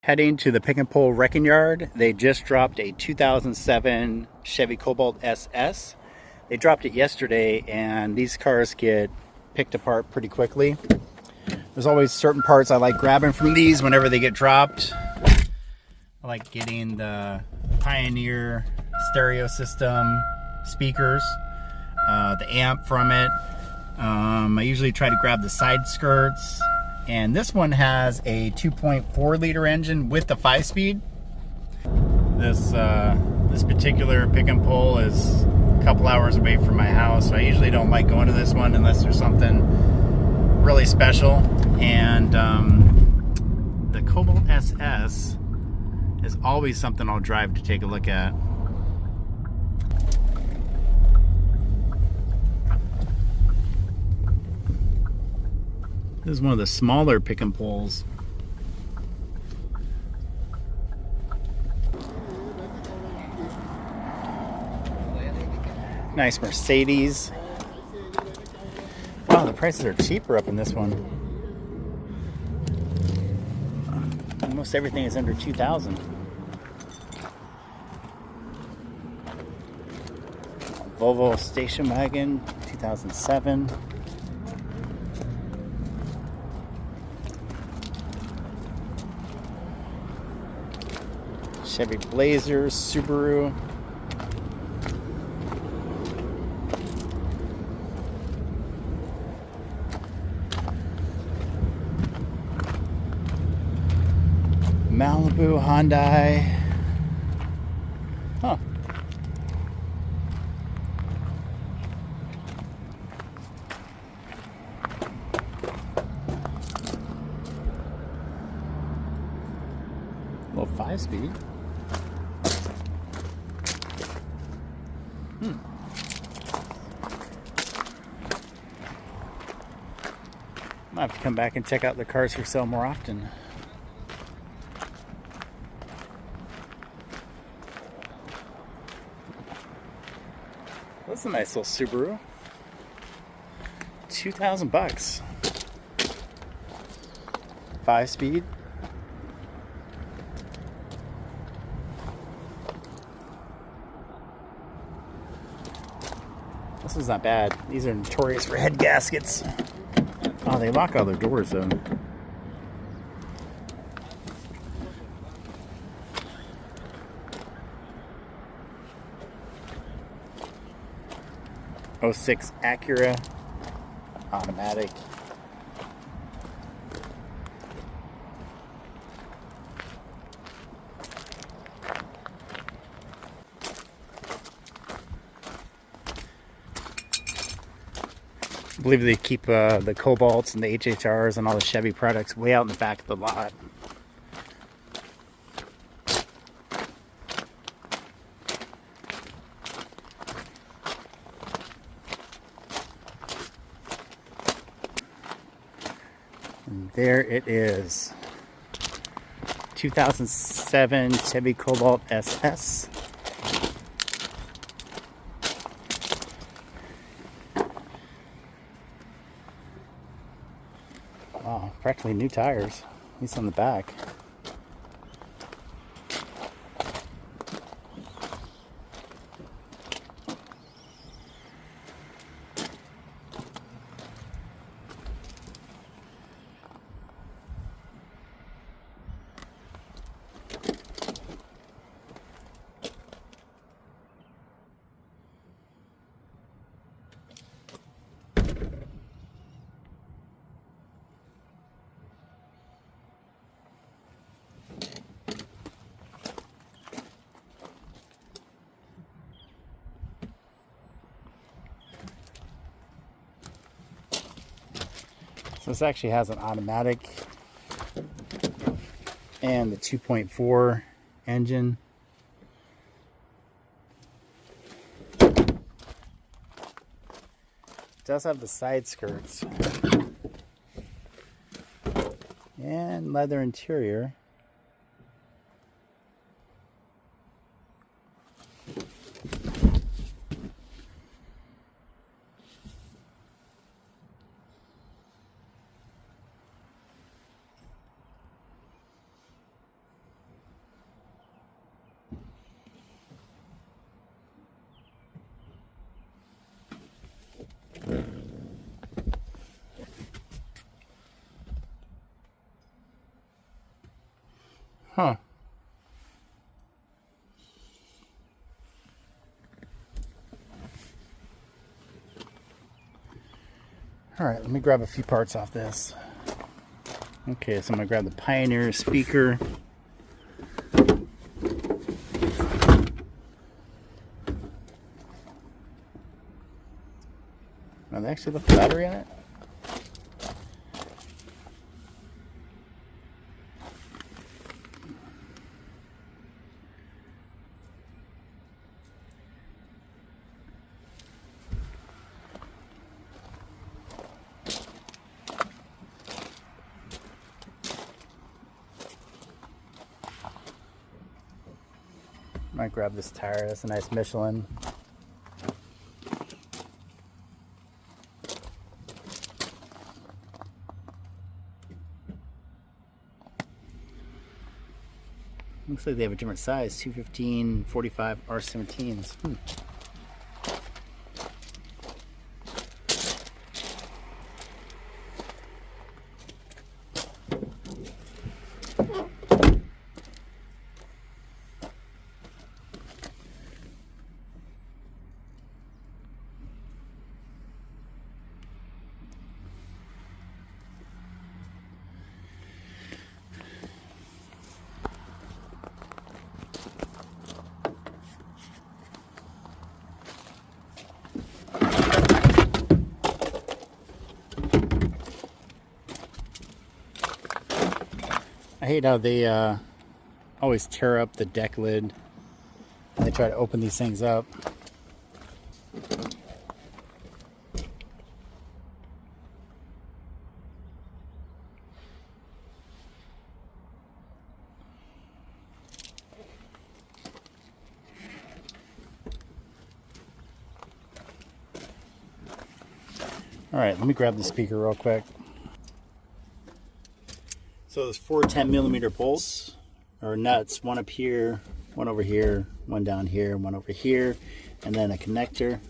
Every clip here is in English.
Heading to the pick and pull wrecking yard. They just dropped a 2007 Chevy Cobalt SS. They dropped it yesterday, and these cars get picked apart pretty quickly. There's always certain parts I like grabbing from these whenever they get dropped. I like getting the Pioneer stereo system speakers, the amp from it. I usually try to grab the side skirts. And this one has a 2.4 liter engine with the 5-speed. This particular pick and pull is a couple hours away from my house, so I usually don't like going to this one unless there's something really special. And the Cobalt SS is always something I'll drive to take a look at. This is one of the smaller pick and pulls. Nice Mercedes. Wow, the prices are cheaper up in this one. Almost everything is under $2,000. Volvo station wagon, 2007. Chevy Blazer, Subaru. Malibu, Hyundai. Huh. A little 5-speed. Might have to come back and check out the cars for sale more often. That's a nice little Subaru. 2,000 bucks. 5-speed. This one's not bad. These are notorious for head gaskets. Oh, they lock all their doors though. '06 Acura, automatic. I believe they keep the Cobalts and the HHRs and all the Chevy products way out in the back of the lot. And there it is. 2007 Chevy Cobalt SS. Wow, practically new tires, at least on the back. So this actually has an automatic and the 2.4 engine. It does have the side skirts and leather interior. Huh. Alright, let me grab a few parts off this. Okay, so I'm going to grab the Pioneer speaker. Now, they actually left the battery in it? Might grab this tire. That's a nice Michelin. Looks like they have a different size, 215, 45 R17s. I hate how they always tear up the deck lid when they try to open these things up. Alright, let me grab the speaker real quick. So there's 4 10mm bolts, or nuts, one up here, one over here, one down here, one over here, and then a connector.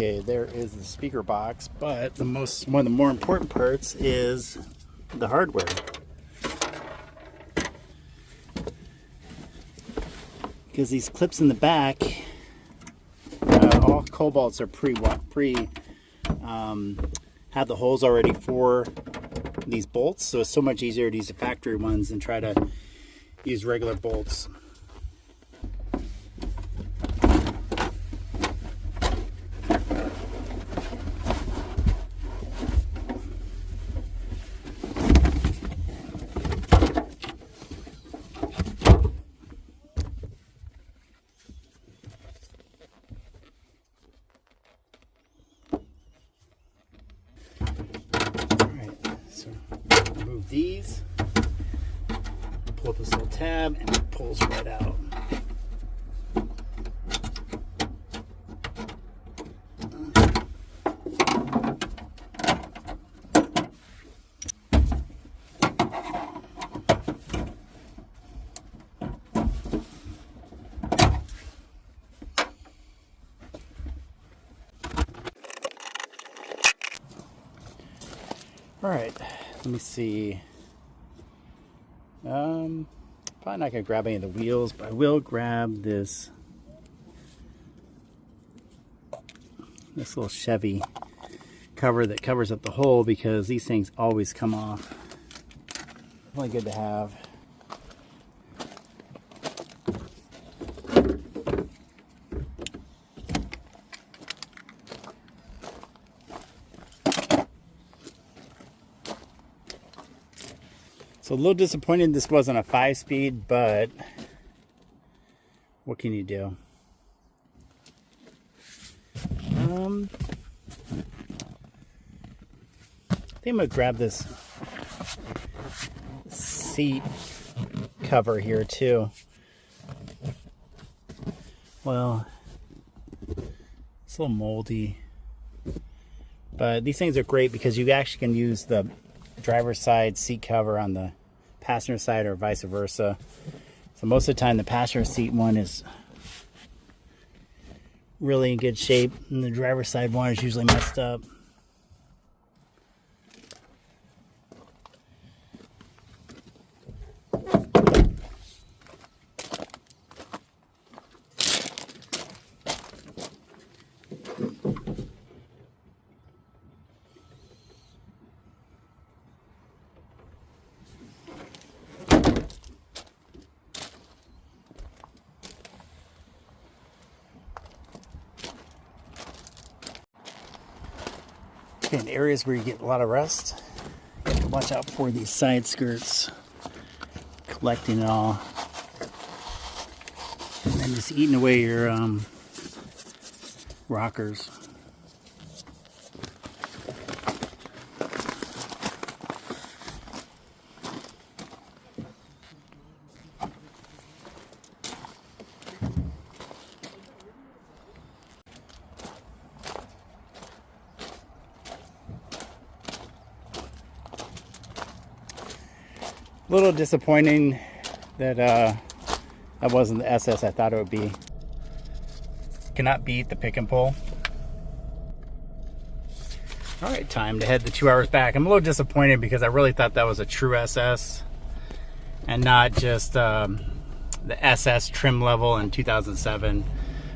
Okay, there is the speaker box, but one of the more important parts is the hardware. Because these clips in the back, all Cobalts are have the holes already for these bolts, so it's so much easier to use the factory ones than try to use regular bolts. Remove these, pull up this little tab, and it pulls right out. All right, let me see. Probably not gonna grab any of the wheels, but I will grab this little Chevy cover that covers up the hole, because these things always come off. Really good to have. So a little disappointed this wasn't a 5-speed, but what can you do? I think I'm gonna grab this seat cover here too. Well, it's a little moldy, but these things are great because you actually can use the driver's side seat cover on the passenger side or vice versa. So most of the time the passenger seat one is really in good shape and the driver's side one is usually messed up. In areas where you get a lot of rust, you have to watch out for these side skirts collecting it all and then just eating away your rockers. A little disappointing that that wasn't the SS I thought it would be. Cannot beat the pick and pull. All right, time to head the 2 hours back. I'm a little disappointed because I really thought that was a true SS and not just the SS trim level in 2007.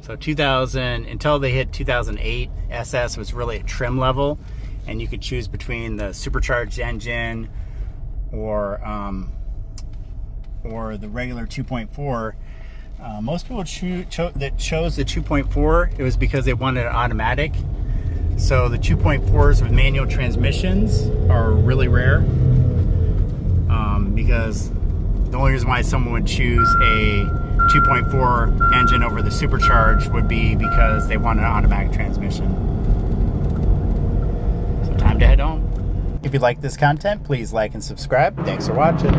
So 2000 until they hit 2008, SS was really a trim level, and you could choose between the supercharged engine or the regular 2.4. Most people that chose the 2.4, it was because they wanted an automatic. So the 2.4s with manual transmissions are really rare, because the only reason why someone would choose a 2.4 engine over the supercharged would be because they wanted an automatic transmission. So time to head home. If you like this content, please like and subscribe. Thanks for watching.